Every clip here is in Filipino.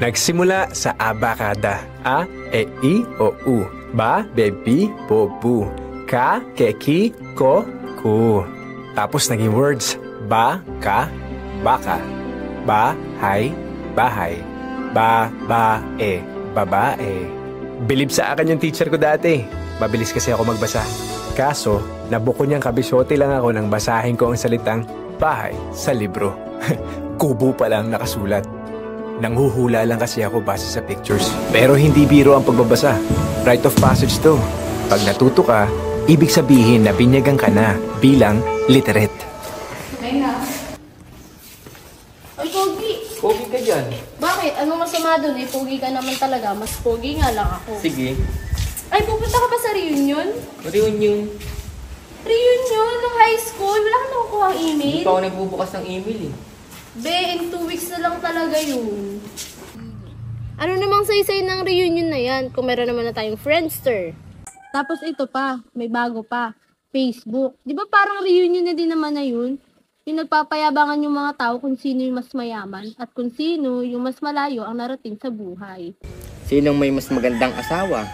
Nagsimula sa abakada. A, e, i, o, u. Ba, bebi, bo, bu. Ka, keki, ko, ku. Tapos naging words. Ba, ka, baka. Ba, hay, bahay. Ba, e, babae. Bilib sa akin yung teacher ko dati. Mabilis kasi ako magbasa. Kaso, nabuko niyang kabisyote lang ako nang basahin ko ang salitang bahay sa libro. Kubo pa lang nakasulat. Nanghuhula lang kasi ako base sa pictures. Pero hindi biro ang pagbabasa. Rite of passage to. Pag natuto ka, ibig sabihin na binyagan ka na bilang literate. Okay na. Ay, Pogi! Pogi ka dyan. Bakit? Anong masama doon? Eh, Pogi ka naman talaga. Mas Pogi nga lang ako. Sige. Ay, pupunta ka ba sa reunion? Reunion. Reunion ng high school? Wala ka nakukuha ang email? Hindi pa ako nagbubukas ng email eh. Be, in 2 weeks na lang talaga yun. Ano namang saysay ng reunion na yan kung meron naman na tayong Friendster? Tapos ito pa, may bago pa, Facebook. Di ba parang reunion na din naman na yun? Yung nagpapayabangan yung mga tao kung sino yung mas mayaman at kung sino yung mas malayo ang narating sa buhay. Sinong may mas magandang asawa?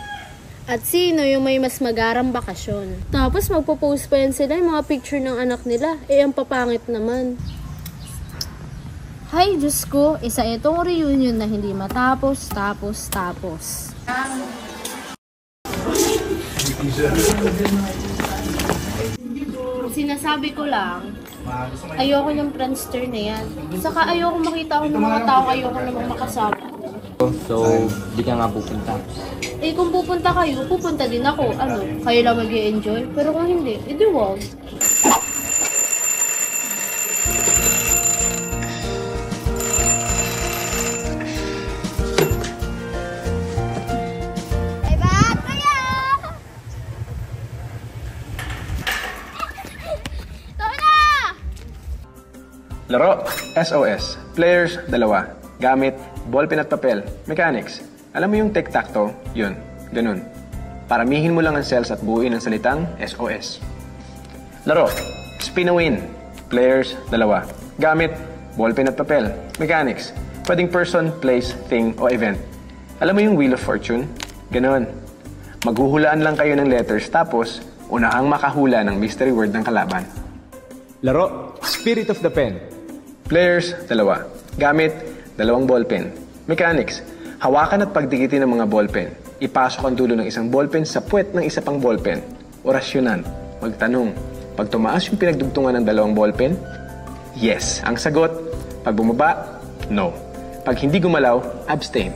At sino yung may mas magarang bakasyon. Tapos magpo-post pa yan sila yung mga picture ng anak nila. Eh, ang papangit naman. Hay, Diyos ko, isa itong reunion na hindi matapos. Sinasabi ko lang, ayoko ng Friendster na yan. Saka ayoko makita ko ng mga tao, ayoko namang makasama. So, di ka nga pupunta. Eh, kung pupunta kayo, pupunta din ako. Ano, kayo lang mag-i-enjoy? Pero kung hindi, edi wag. Laro, SOS. Players, 2. Gamit, ballpen at papel. Mechanics. Alam mo yung tic-tac-toe? Yun. Ganun. Paramihin mo lang ang cells at buuin ang salitang SOS. Laro, spin a win. Players, 2. Gamit, ballpen at papel. Mechanics. Pwedeng person, place, thing, o event. Alam mo yung Wheel of Fortune? Ganun. Maghuhulaan lang kayo ng letters tapos unahang makahula ng mystery word ng kalaban. Laro, Spirit of the Pen. Players, 2. Gamit, 2 ballpen. Mechanics. Hawakan at pagdikitin ng mga ballpen. Ipasok ang dulo ng isang ballpen sa puwet ng isa pang ballpen. Orasyonan. Magtanong. Pag tumaas yung pinagdugtungan ng 2 ballpen, yes. Ang sagot, pag bumaba, no. Pag hindi gumalaw, abstain.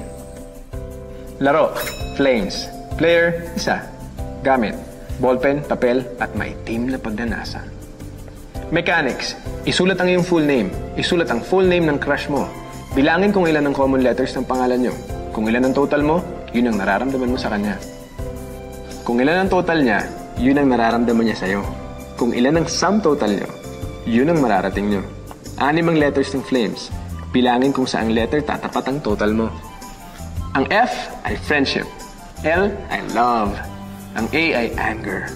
Laro, Flames. Player, 1. Gamit, ballpen, papel, at maitim na pagnanasa. Mechanics. Isulat ang iyong full name. Isulat ang full name ng crush mo. Bilangin kung ilan ang common letters ng pangalan nyo. Kung ilan ang total mo, yun ang nararamdaman mo sa kanya. Kung ilan ang total niya, yun ang nararamdaman niya sa'yo. Kung ilan ang sum total nyo, yun ang mararating nyo. 6 ang letters ng Flames. Bilangin kung saang letter tatapat ang total mo. Ang F ay friendship. L ay love. Ang A ay anger.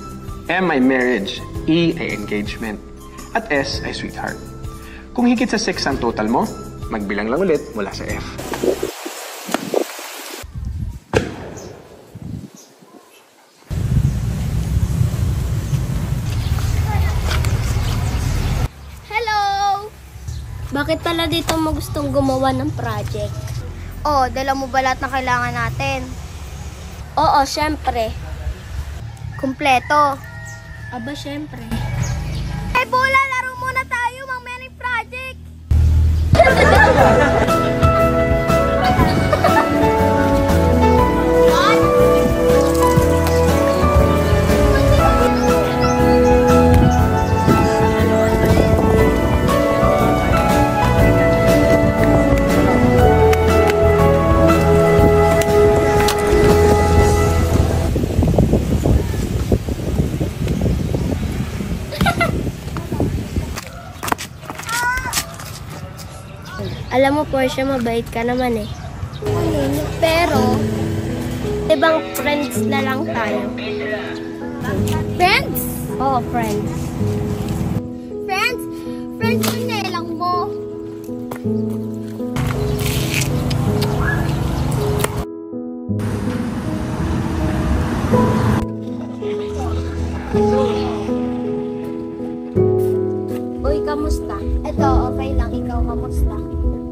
M ay marriage. E ay engagement. At S ay sweetheart. Kung higit sa 6 ang total mo, magbilang lang ulit mula sa F. Hello! Bakit pala dito mo gustong gumawa ng project? Oh, dala mo ba lahat na kailangan natin? Oo, syempre. Kumpleto. Aba, syempre. Eh, Bola, laro muna tayo. Mamaya ng project. Alam mo, Portia, mabait ka naman eh. Pero, ibang friends na lang tayo. Friends? Oo, friends. Friends? Friends yung nelang mo.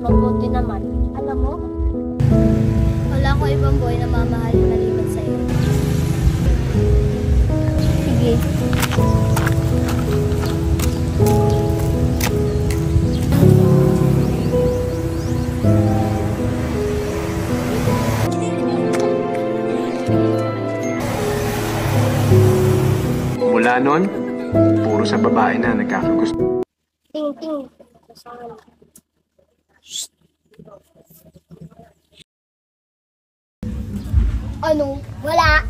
mabuti naman. Alam mo, wala akong ibang boy na mamahal maliban sa'yo. Sige. Mula nun, puro sa babae na nagkakagusto. Ting-ting. Ano? Wala.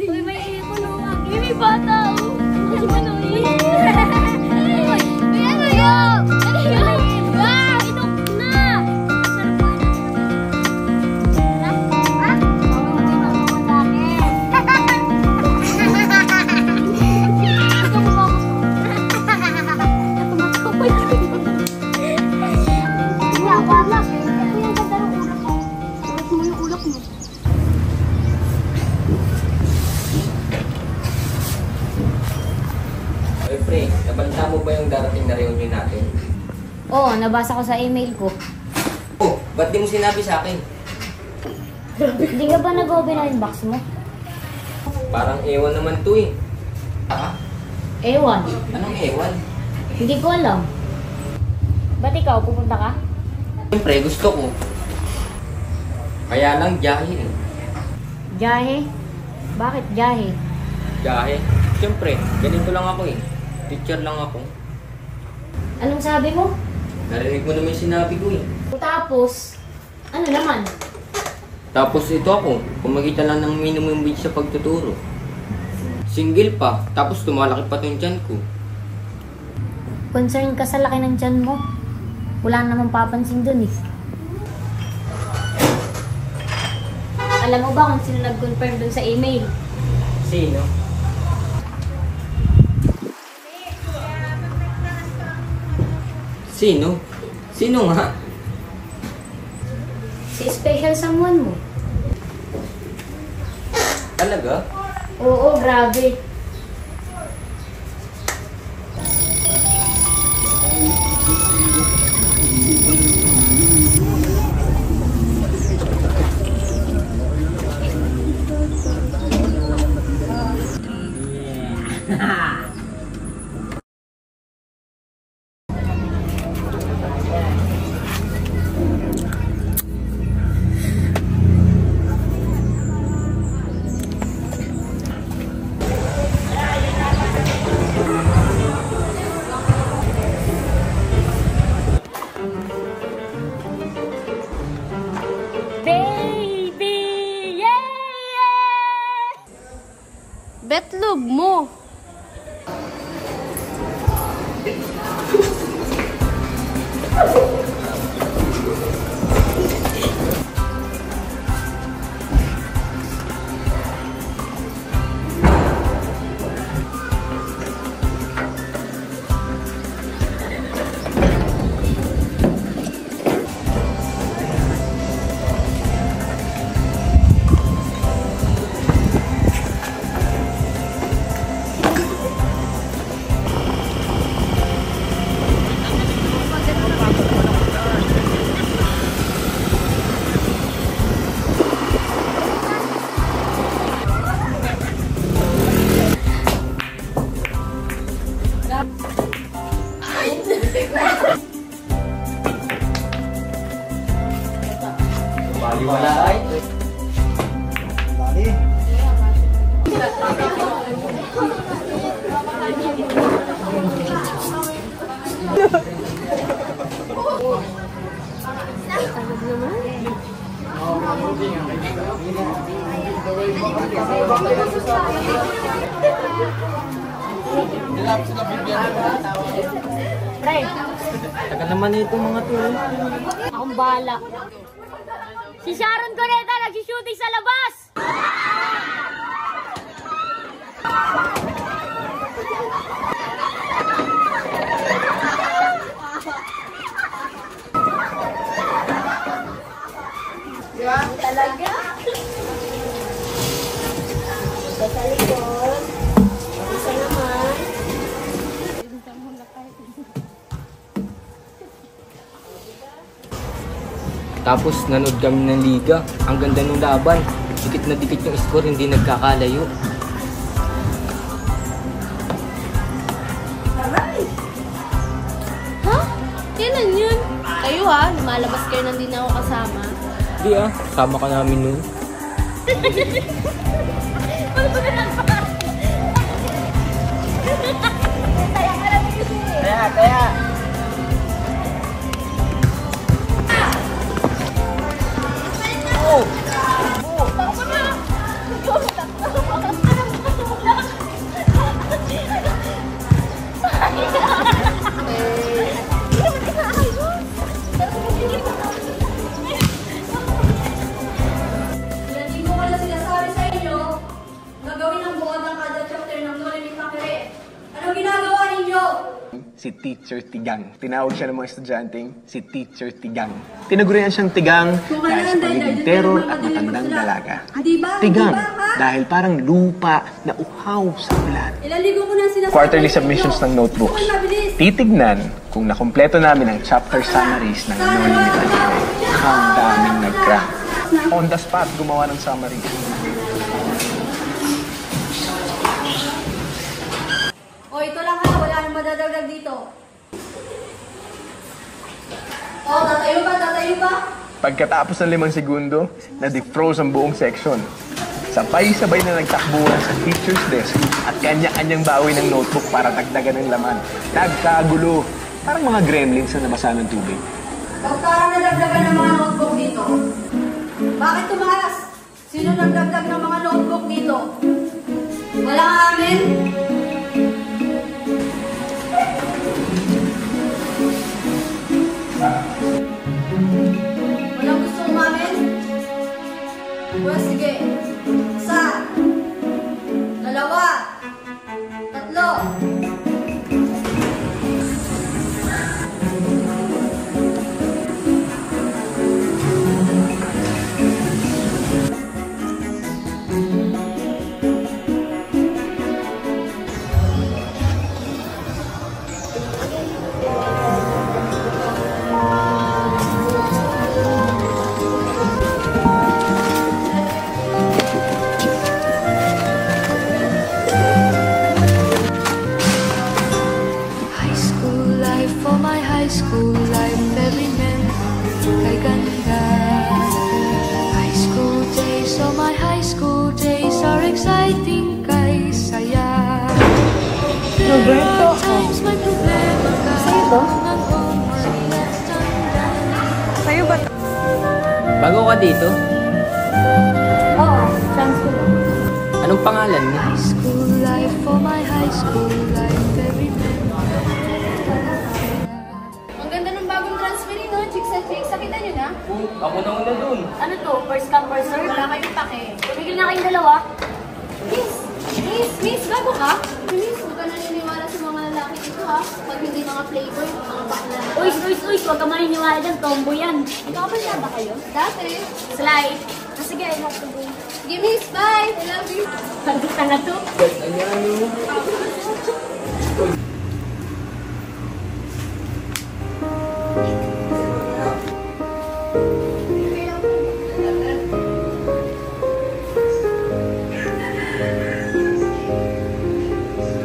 Uy, may ipon o nga. May bata o. Kasi manoy. Uy, ano yun? Ano yun? Wow! Itok na! Ha? Oo, hindi na ako dati. Ito mo ba ako? Tumatapay ko. Hindi ako anak. Ito yung ganda ng ulap mo. Tapos mo yung ulap mo. Oy, pre, nabalita mo ba yung darating na reunion natin? Oo, nabasa ko sa email ko. Oh, ba't di mo sinabi sa akin? Hindi ka ba nag-open na inbox mo? Parang ewan naman to eh. Ah? Ewan. Anong ewan? Hindi ko alam. Ba't ikaw, pupunta ka? Siyempre, gusto ko. Kaya lang, jahe eh. Jahe? Bakit jahe? Jahe? Siyempre, ganito lang ako eh. Teacher lang ako. Anong sabi mo? Narinig mo naman yung sinabi ko eh. Tapos, ano naman? Tapos ito ako, kumakita lang ng minimum wage sa pagtuturo. Single pa, tapos tumalaki pa yung tiyan ko. Concern ka sa laki ng tiyan mo. Wala namang papansin dun eh. Alam mo ba kung sino nag-confirm dun sa email? Sino? Sino? Sino nga? Si special someone mo. Talaga? Oo, grabe. Betlog mo. Baliwala ay. Pre, Tagal naman na itong mga to. akong bahala. Si Sharon Cuneta nagsi-shooting sa labas! Talaga? Sa likod. Isa naman. Tapos nanood kami ng liga. Ang ganda ng laban. Dikit na dikit yung score, hindi nagkakalayo. Ha? Kailan yun? Kayo ha, lumalabas kayo nang di na ako kasama. Di sama ka namin nun. Hindi ko wala sinasabi sa inyo. Gagawin ang buod ng kada chapter ng Nonny Makere. Anong ginagawa ninyo? Si Teacher Tigang. Tinawag siya ng mga estudyanteng si Teacher Tigang. Tinagurian siyang Tigang dahil sa pagiging terror at matandang dalaga. Tigang dahil parang lupa na uhaw sa ulan. Ilaligo ko na sinasabi. Quarterly submissions ng notebooks. Titignan kung nakumpleto namin ang chapter summaries ng Nonny Makere. Ang daming nag-crack. On the spot, gumawa ng summary. O, ito lang ha. Wala nang madadagdag dito. O, tatayo ba? Tatayo ba? Pagkatapos ng 5 segundo, na-defroze ang buong section. Sabay-sabay na nagtakbuhan sa teacher's desk at kanya-kanyang bawi ng notebook para dagdagan ng laman. Nagkagulo. Parang mga gremlins na nabasa ng tubig. Huwag parang nadagdagan ng mga notebook dito. Bakit tumaas? Sino nagdagdag ng mga notebook dito? Walang amin? Walang gusto umamin? Well, sige. 1, 2, 3. High school life, for my high school life, every memory kay ganda. High school days, oh my high school days are exciting kay saya. There are times may problema ka. Sa'yo ba? Bago ka dito? Oo, chance ko lang. Anong pangalan mo? High school life, for my high school life, every memory. Ang ganda ng bagong transfer no? Chicks and chicks. Nakita nyo na? Ako na una dun. Ano to? First come, first serve? Wala kayong pake. Tumigil na kayong dalawa. Miss, bago ka? Miss, huwag ka naniniwala sa mga lalaki dito ha. Pag hindi mga playboy, mga bakla. Uy, huwag ka maniniwala dyan. Tombo yan. Magkakapasyada kayo? Dati. Slide. Sige, I have to go. Sige, miss. Bye. I love you. Pagkita ka na to.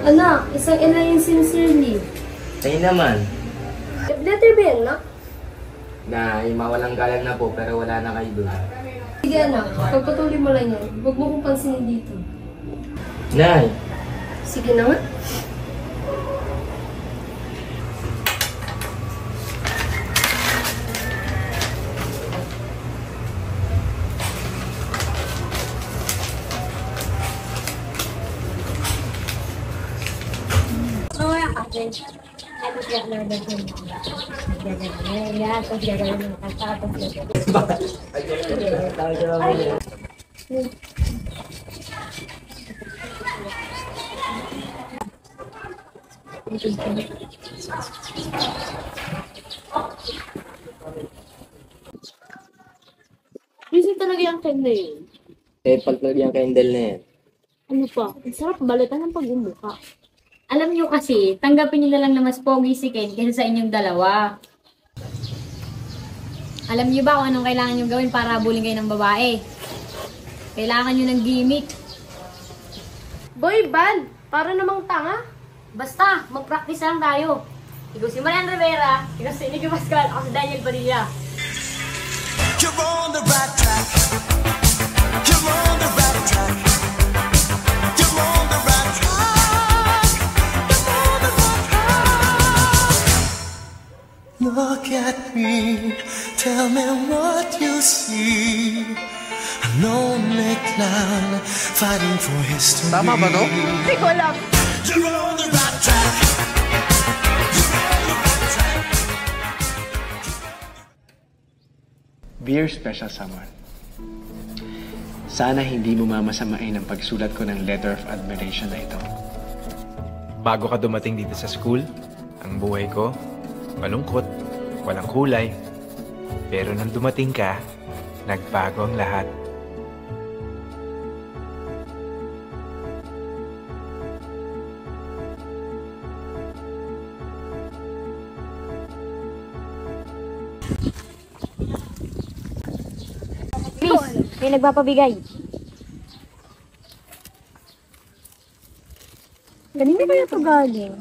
Anak, isang ina yung sincerely. Sa'yo naman. Letter ba yan, nak? Na mawalang galang na po pero wala na kayo doon. Sige anak, pagpatuloy mo lang yan. Huwag mo kong pansinin dito. Nay, Sige na nga. Busy talaga yung candle yun. pag lagyan candle na yan. Ano pa? Ang sarap balitan ng pag-umuka. Alam nyo kasi, tanggapin nyo na lang na mas pogi si Ken kaysa sa inyong dalawa. Alam niyo ba kung anong kailangan niyo gawin para habulin kayo ng babae? Kailangan niyo ng gimmick. Boy band, para namang tanga. Basta, mag-practice lang tayo. Ikaw si Marian Rivera, ikaw si Nicky Pascual, ako si Daniel Padilla. You're on the right track. You're on the right track. You're on the right track. You're on the right track. Look at me. Tell me what you see. A lonely clown fighting for history. Tama ba to? Hindi ko alam. You're on the right track. You're on the right track. Dear special someone, sana hindi mo mamasamain ang pagsulat ko ng letter of admiration na ito. Bago ka dumating dito sa school, ang buhay ko, malungkot, walang kulay. Pero nang dumating ka, nagbago ang lahat. Please, may nagpapabigay. Kanina kaya ito galing?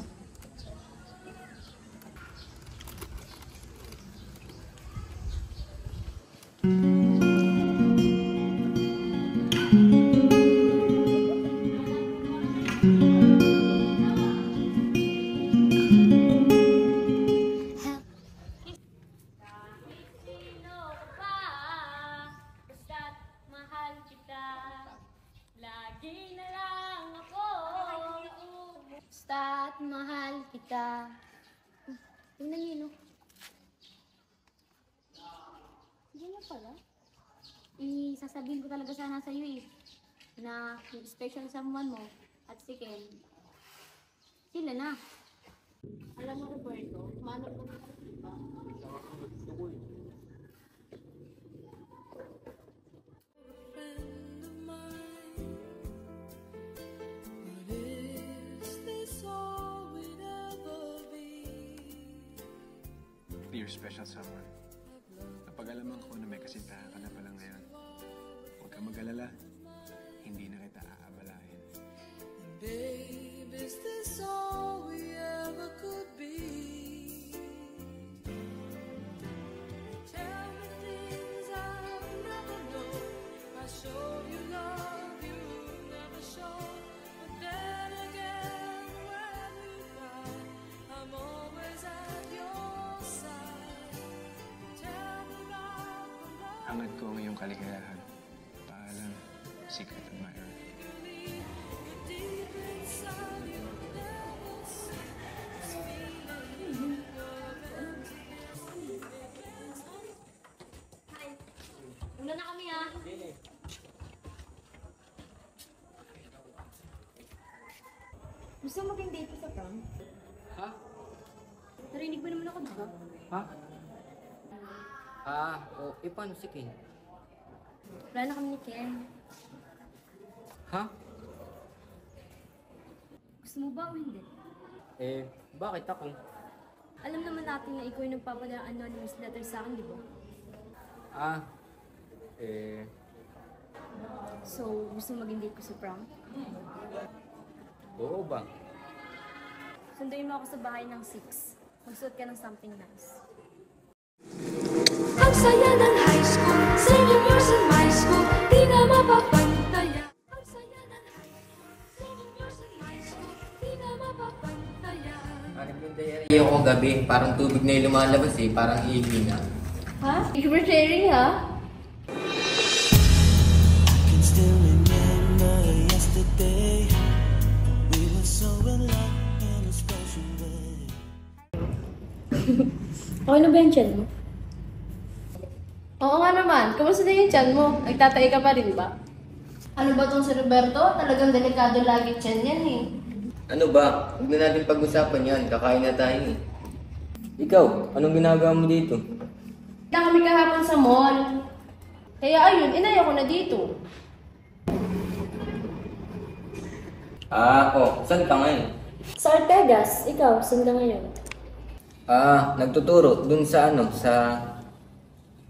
Lagi na lang ako. Basta't mahal kita. Tingnan niyo, no? Hindi na pala. Sasabihin ko talaga sana sa'yo eh. Na yung special someone mo at si Ken, sila na. Alam mo, Roberto, mano ko na ba? Dear special someone, napag-alaman ko na may kasintahan ka na pala ngayon. Huwag kang mag-alala, hindi na kita aabalahin. Babe, is this all we ever could be? Tell me things I've never known. I show you love you never show. But then again, when we cry, I'm always at your side. Tell me about the love. Angad ko ang iyong kaligayahan. Paalam, secret admirer. Una na kami ah. Gusto mo maging date sa prom? Ha? Narinig mo naman ako, diba? Ha? Paano si Ken? Wala na kami ni Ken. Ha? Gusto mo ba o hindi? Bakit ako? Alam naman natin na ikaw yung nagpapadala ng anonymous letter sa akin, di ba? So, gusto mo maging date ko sa prom? Oo ba? Sunduin mo ako sa bahay ng 6. Magsuot ka ng something nice. Ang saya ng high school, singing yours in my school, di na mapapantaya. Ang saya ng high school, singing yours in my school, di na mapapantaya. Yung diary ako gabi, parang tubig na yung lumalabas eh, parang ihi na. Ha? Thank you for sharing, ha? I can still remember yesterday. We were so in love in a special way. Okay na ba yung chan mo? Oo nga naman. Kamusta na yung tiyan mo? Nagtatay ka pa rin ba? Ano ba tong si Roberto? Talagang delikado lagi tiyan yan eh. Ano ba? Huwag na natin pag-usapan yan, kakain na tayo eh. Ikaw, anong ginagawa mo dito? Kita kami kahapon sa mall. Kaya ayun, inaya ko na dito. Saan ka ngayon? Sa Ortegas. Ikaw, saan ka ngayon? Nagtuturo dun sa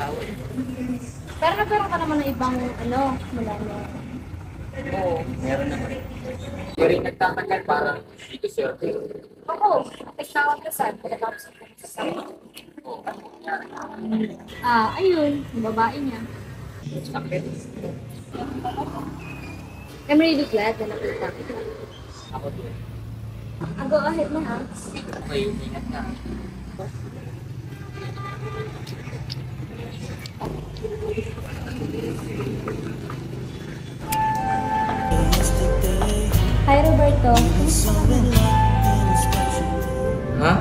asawa. Pero nagkaroon ka naman ng ibang, mula na. Oo, meron naman. Hindi rin nagtatagal para dito sir. Oo, nagtawag ka saan. Pagkatapos ako sa sama. Oo, ano nangyari? Ayun, yung babae niya. Sakit. I'm really glad na nakita kita. Ako din. Go ahead na ha. Okay, ingat na. Hi Roberto. Ha?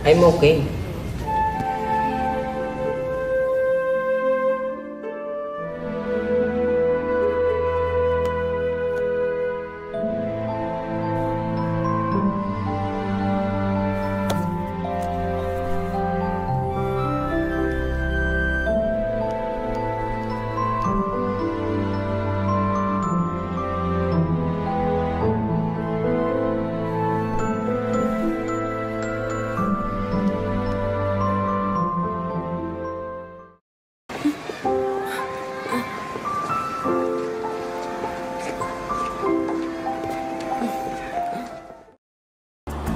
I'm okay.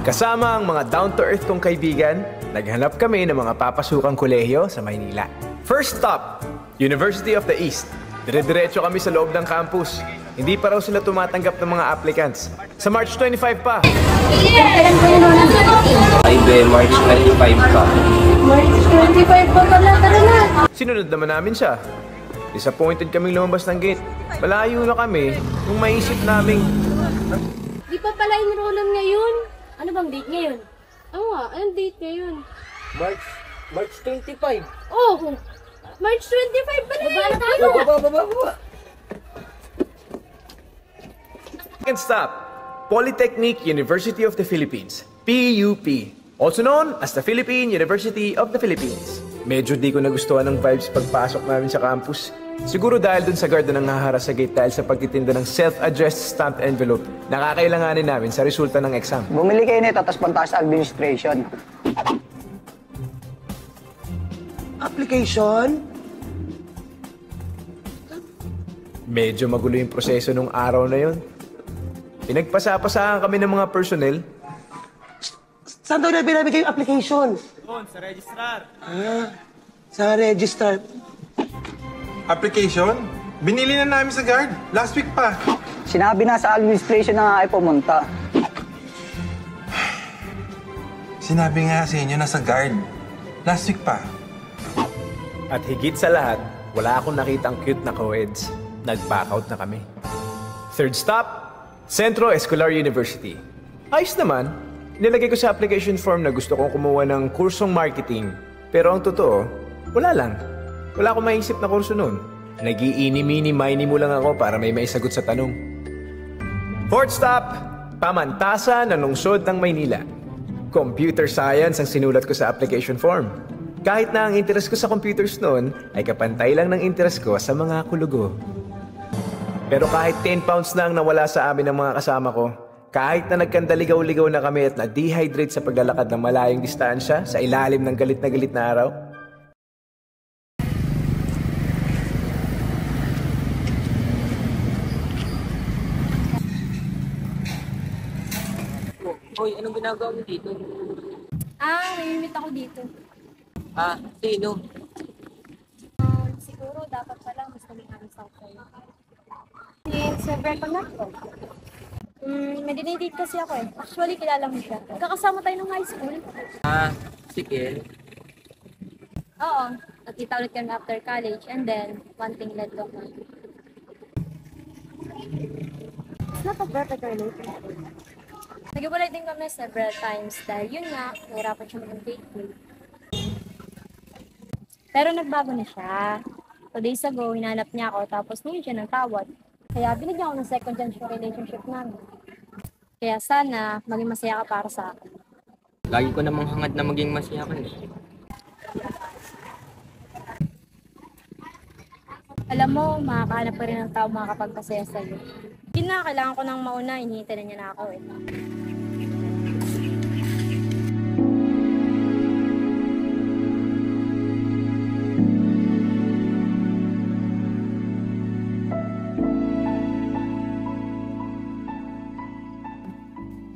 Kasama ang mga down-to-earth kong kaibigan, naghanap kami ng mga papasukang kolehiyo sa Maynila. First stop, University of the East. Dire-diretso kami sa loob ng campus. Hindi pa raw sila tumatanggap ng mga applicants. Sa March 25 pa. Ay be, March 25 pa. March 25 pa pala, tara na! Sinunod naman namin siya. Disappointed kaming lumabas ng gate. Malayo na kami nung maisip naming Di pa pala enrollan ngayon. Ano bang date ngayon? Oo nga, anong date ngayon? March 25. Oh! March 25 pala Baba na eh! tayo! Baba. second stop, Polytechnic University of the Philippines, PUP. Also known as the Philippine University of the Philippines. Medyo di ko nagustuhan ng vibes pagpasok namin sa campus. Siguro dahil dun sa guard na nanghahara sa gate dahil sa pagtitinda ng self-addressed stamped envelope na kakailanganin namin sa resulta ng exam. Bumili kayo nito, tapos punta sa administration. Application? Medyo magulo yung proseso nung araw na yon. Pinagpasa-pasahan kami ng mga personnel. Saan daw na binabigay yung application? Doon, sa registrar. Sa registrar. Application? Binili na namin sa guard. Last week pa. Sinabi na sa administration na nga ay pumunta. Sinabi nga sa inyo na sa guard. Last week pa. At higit sa lahat, wala akong nakitang cute na co-eds. Nag-back out na kami. Third stop, Centro Escolar University. Ayos naman. Nilagay ko sa application form na gusto kong kumuha ng kursong marketing. Pero ang totoo, wala lang. Wala akong maisip na kurso nun. Nag-iini-mini-mini mo lang ako para may maisagot sa tanong. Fourth stop, Pamantasan ng lungsod ng Maynila. Computer Science ang sinulat ko sa application form. Kahit na ang interest ko sa computers noon ay kapantay lang ng interest ko sa mga kulugo. Pero kahit 10 pounds na ang nawala sa amin ng mga kasama ko, kahit na nagkandaligaw-ligaw na kami at na-dehydrate sa paglalakad ng malayong distansya sa ilalim ng galit na araw, Hoy, anong ginagawa mo dito? May meet ako dito. Sino? Siguro dapat pala mas naging sa akin. Si Roberto na to. May dinidate kasi ako eh. Actually, kilala mo siya. Kakasama tayo nung high school. Sige. Oo. Nagkita ulit kami after college and then one thing led to another. It's not a perfect relationship. Nag-iwalay din kami several times dahil yun nga, nahirapan siya mag-faithful. Pero nagbago na siya. 2 days ago, hinanap niya ako, tapos ngayon siya nagtawad. Kaya binigyan ko ng second chance yung relationship namin. Kaya sana, maging masaya ka para sa akin. Lagi ko namang hangad na maging masaya ka eh. Alam mo, makakahanap pa rin ng tao makakapagpasaya sa'yo. Hindi na, kailangan ko nang mauna, hinihintay na niya na ako eh.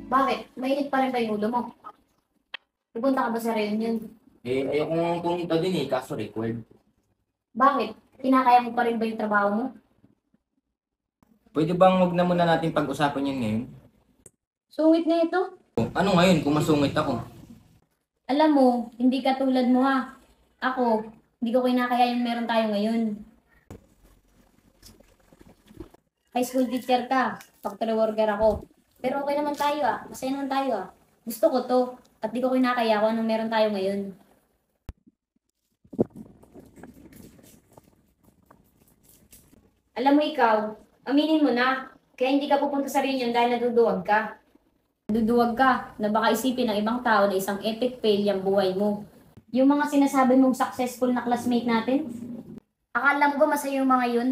Bakit? Mainit pa rin ba yung ulo mo? Pupunta ka ba sa reunion? Eh, ayoko nga pumunta din eh, kaso required. Bakit? Kinakaya mo pa rin ba yung trabaho mo? Pwede bang wag na muna natin pag-usapan yan ngayon? Sungit na ito. Ano ngayon kung masungit ako? Alam mo, hindi ka tulad mo ha. Ako, hindi ko kinakaya yung meron tayo ngayon. High school teacher ka, factory worker ako. Pero okay naman tayo masaya naman tayo Gusto ko to, at di ko kinakaya kung anong meron tayo ngayon. Alam mo ikaw, aminin mo na, kaya hindi ka pupunta sa reunion dahil naduduwag ka. Naduduwag ka na baka isipin ng ibang tao na isang epic fail yung buhay mo. Yung mga sinasabi mong successful na classmate natin, akala mo ba masaya yung mga yun?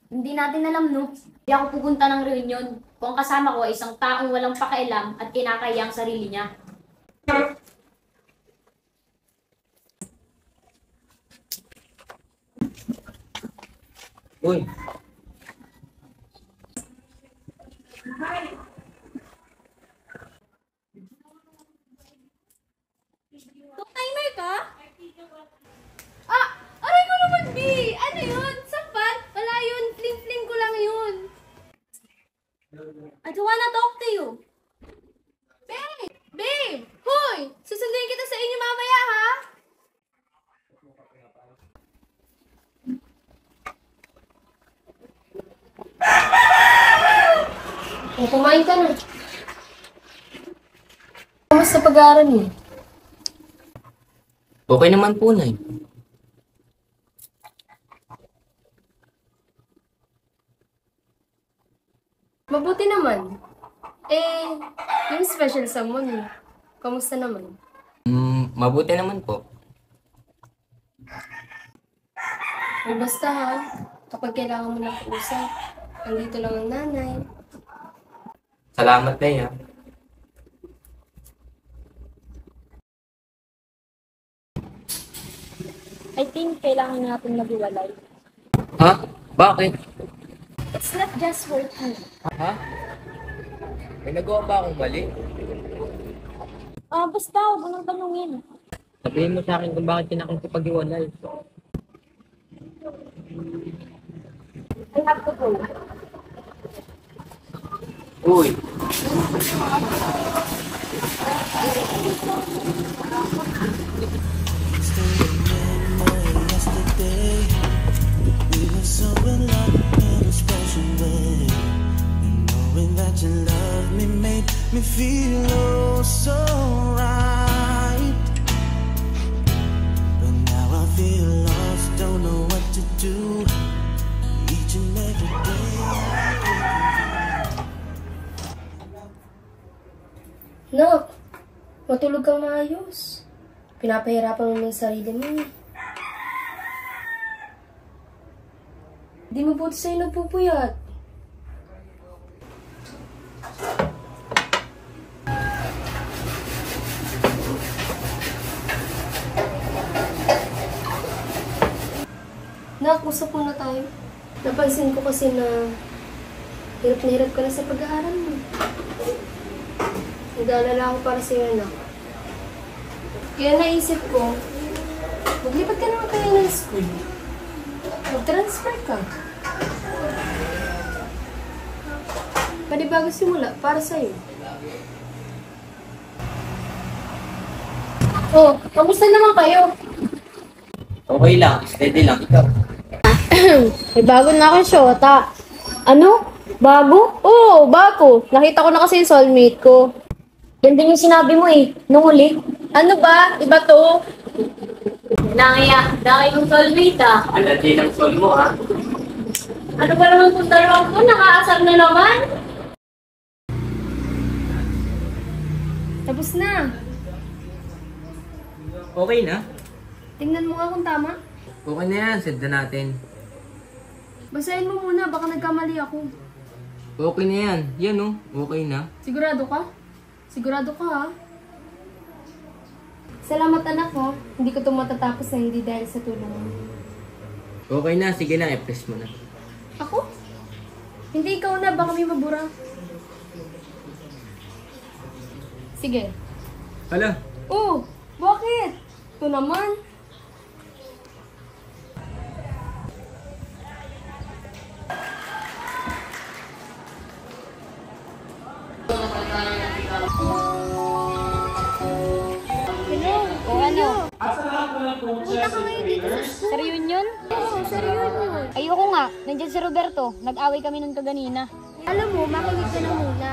Hindi natin alam no. Hindi ako pupunta ng reunion kung ang kasama ko ay isang taong walang pakialam at kinakaya ang sarili niya. Uy, Timer ka? Aray ko naman, B! Ano yun? Sapat? Wala yun. Fling-fling ko lang yun. I don't wanna talk to you. Babe! Babe! Hoy! Susundin kita sa inyo mamaya, ha? Kumain ka na. Kamusta pag-aaral mo? okay naman po na eh. Mabuti naman. Yung special someone, kamusta naman? Mabuti naman po. Basta ha, kapag kailangan mo ng usap, andito lang ang nanay. Salamat Leia. I think kailangan natin maghiwalay. Ha? Bakit? It's not just for you. Ha? May nagawa ba akong mali? Basta, huwag mo nang tanungin. Sabihin mo sa akin kung bakit kinakapag-iwalay. I have to go. Uy! Yesterday, we were so in love in a special way. And knowing that you love me made me feel oh so right. But now I feel lost, don't know what to do. Each and every day Nak, matulog kang maayos. Pinapahirapan mo yung sarili mo. Di mabuti sa'yo nagpupuyat. Nak, usap muna tayo. Napansin ko kasi na hirap ka na sa pag-aaral mo. Nag-aalala ako para sa'yo, anak. Kaya naisip ko, maglipat ka naman kaya ng school. Mag-transfer ka. Panibagong simula para sa'yo. Oh, kamusta naman kayo? Okay lang, steady lang. Ikaw. May bago na akong syota. Ano? Bago? Oo, bago. Nakita ko na kasi yung soulmate ko. Yan din yung sinabi mo nung huli. Ano ba? Iba to? Daki mong soulmate ah. Alam din ang soul mo ha. Ano ba naman kung dalawang ko? Nakaasar na naman. Tapos na. Okay na? Tingnan mo nga kung tama. Okay na yan, send na natin. Basahin mo muna, baka nagkamali ako. Okay na yan. Yan oh, okay na. Sigurado ka? Sigurado ka ha? Salamat anak mo. Hindi ko ito matatapos na hindi dahil sa tulong mo. Okay na, sige na, i-press mo na. Ako? Hindi ikaw na, baka may mabura. Sige. Hala, Oh, bakit? Ito naman. O ano? Punta ka ngayon dito Sa reunion? Oo, sa reunion. Ayoko nga. Nandiyan si Roberto. Nag-away kami nun kaganina. Alam mo, makinig ka na muna.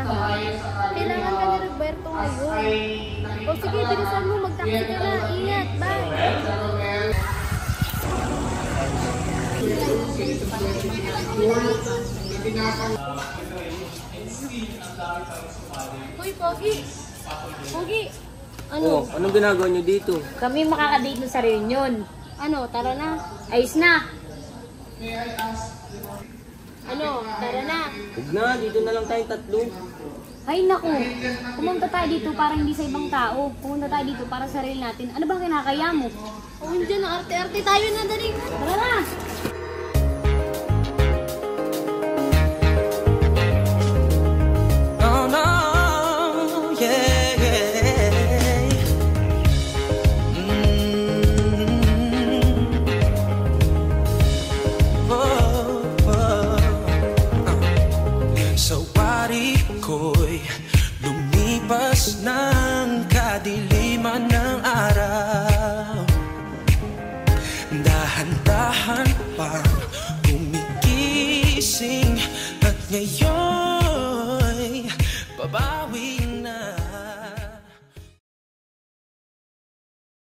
Kailangan ka ni Roberto ngayon. O sige, bilisan mo, mag-taxi ka na. Ingat, bye. Hoy, Pogi. Pogi. oh, anong ginagawa nyo dito? Kami makakadate nun sa reunion. Ano, tara na. Ayos na. Ano, tara na. Huwag na, dito na lang tayong tatlo. Ay naku, pumunta tayo dito para hindi sa ibang tao. Pumunta tayo dito para sa sarili natin. Ano ba kinakaya mo? O, hindi na, arte-arte tayo na, dali. Tara na! Oh no, yeah, yeah. Oh, oh. Sa wari ko'y lumipas ng kadiliman ng araw. Dahan-dahan pang gumigising at ngayon